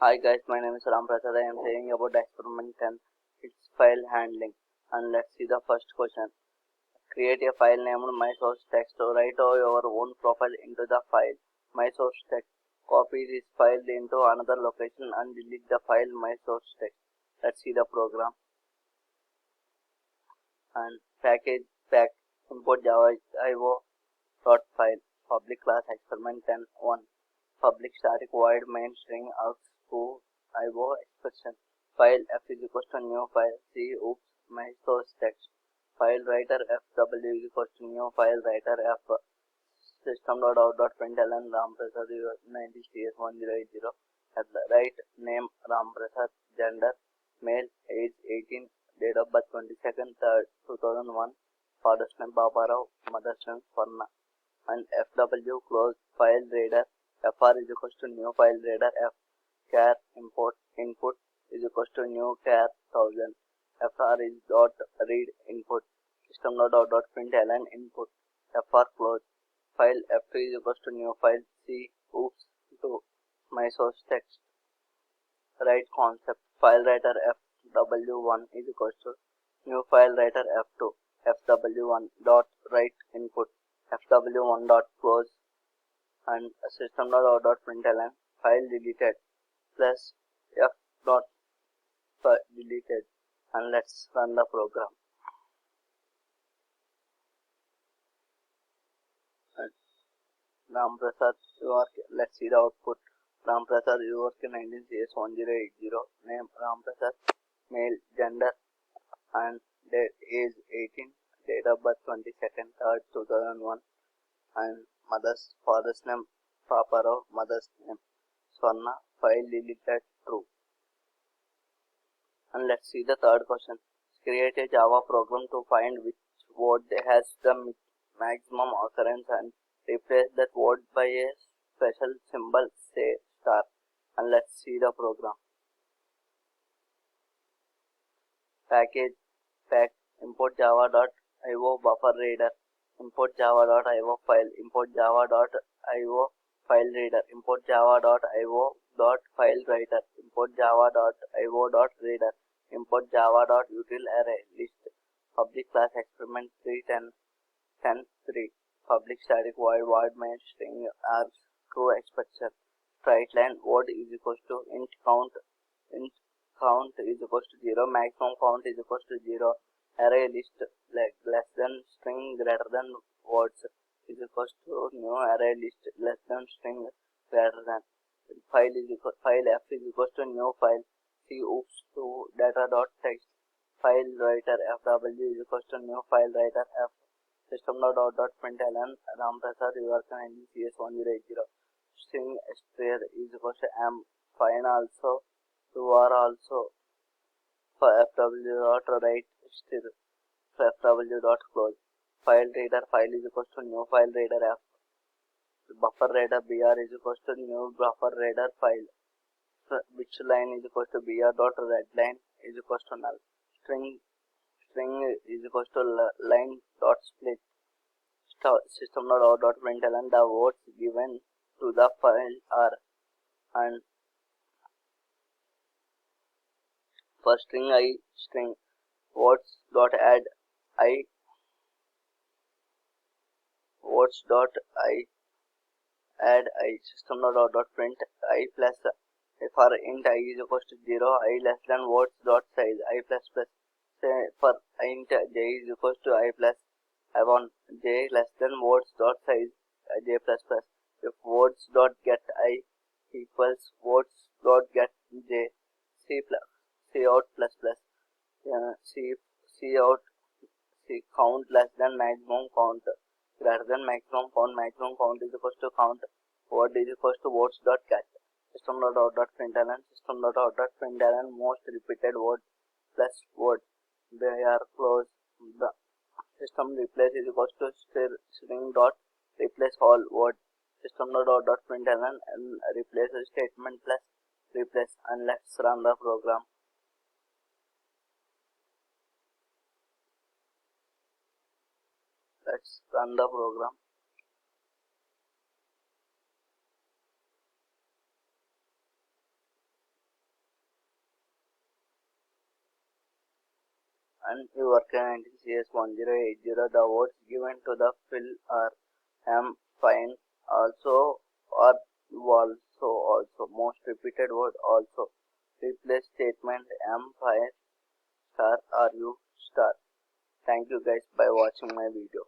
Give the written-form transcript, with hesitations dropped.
Hi guys, my name is Ram Prasad. I am saying about the experiment and its file handling. And let's see the first question. Create a file named my source text. So write your own profile into the file my source text. Copy this file into another location and delete the file my source text. Let's see the program. And package pack import java io dot file public class experiment 10.1 public static void main string args to io expression file f is equals to new file c oops my source text file writer fw is equals to new file writer f system.out.println ramprasad 90 cs1080 at the right name ramprasad gender male age 18 date of birth 22nd 3rd 2001 father's name babarao mother's name swarna and fw close file reader fr is equals to new file reader f char import input is equals to new char 1000 fr is dot read input system.out.println input fr close file f2 is equals to new file c oops to my source text write concept file writer fw1 is equals to new file writer f2 fw1 dot write input fw1 dot close and system.out.println file deleted plus f dot deleted and let's run the program. And Ramprasad let's see the output. Ramprasad you work in 19 CS1080 name Ramprasad male gender and date age 18 date of birth 22nd 3rd 2001 and father's name Paparao mother's name Swarna file deleted true. And let's see the third question. Create a Java program to find which word has the maximum occurrence and replace that word by a special symbol say star. And let's see the program. Package pack import java.io buffer reader import java.io file import java.io file reader import java.io dot file writer import java.io dot reader import java.util array list public class experiment 3.10.3 public static void main string args true expression straight line word is equals to int count is equals to 0 maximum count is equals to 0 array list like less than string greater than words is equals to new array list less than string greater than file f is equals to new file c oops to data dot text file writer fw is equals to new file writer f system.out.println ramprasad you are connecting cs1080 string str is equals to am fine also you are also for fw dot write str fw dot close file reader file is equals to new file reader f buffer reader br is equals to new buffer reader file which line is equals to br dot read line is equals to null string is equals to line dot split system.out.println the words given to the file are and for string I string words dot add I words dot I add I system.out.print I plus for int I is equals to 0 I less than words dot size I plus plus say for int j is equals to I plus I want j less than words dot size j plus plus if words dot get I equals words dot get j c plus c out plus plus c out c count less than maximum count greater than maximum count is equals to count word is equals to words dot get system.out.println most repeated word plus word they are close the system replace is equals to string dot replace all word system.out.println and replace statement plus replace and let's run the program. Let's run the program. and you work in 19CS1080. The words given to the fill are am, fine, also, or also. Most repeated word also. Replace statement am, fine, star, or you, star. Thank you guys by watching my video.